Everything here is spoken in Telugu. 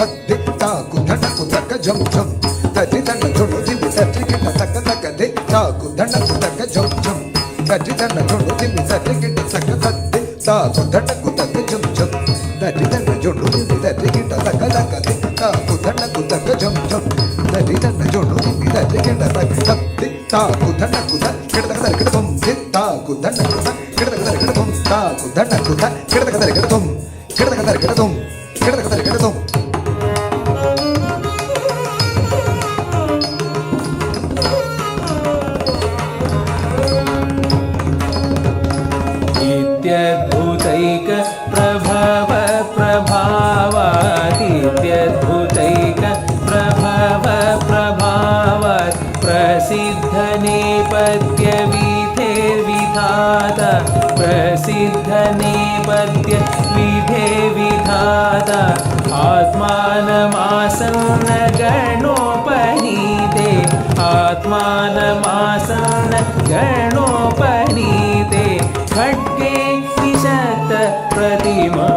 తద్ది తాకు ధనకు తగ్గ జం జం తది దండ జొడు దిమి తరిగిట తగ్గ తగ్గది తాకు ధనకు తగ్గ జం జం తది దండ జొడు దిమి తరిగిట తగ్గ తద్ది తాకు ధనకు తగ్గ జం జం తది దండ జొడు దిమి తరిగిట తగ్గ తగ్గది తాకు ధనకు తగ్గ జం జం తది దండ జొడు దిమి తరిగిట తగ్గ తద్ది తాకు ధనకు తగ్గ తగ్గ తుమ్ తాకు ధనకు తగ్గ తగ్గ తుమ్ తాకు ధనకు తగ్గ తగ్గ తుమ్ కిడతకదరికిడతుం కిడతకదరికిడతుం నిత్యద్భుతైక ప్రభవ ప్రభావాత్ నిత్యద్భుతైక ప్రభవ ప్రభావాత్ ప్రసిద్ధ నేపథ్య విధేర్విధాత ప్రసిద్ధ నేపథ్య విధే విధాత ఆత్మానమాసన్న గణోపనీతే ఆత్మానమాసన్న గణోపనీతే ఖడ్గే నిశక్త ప్రతిమా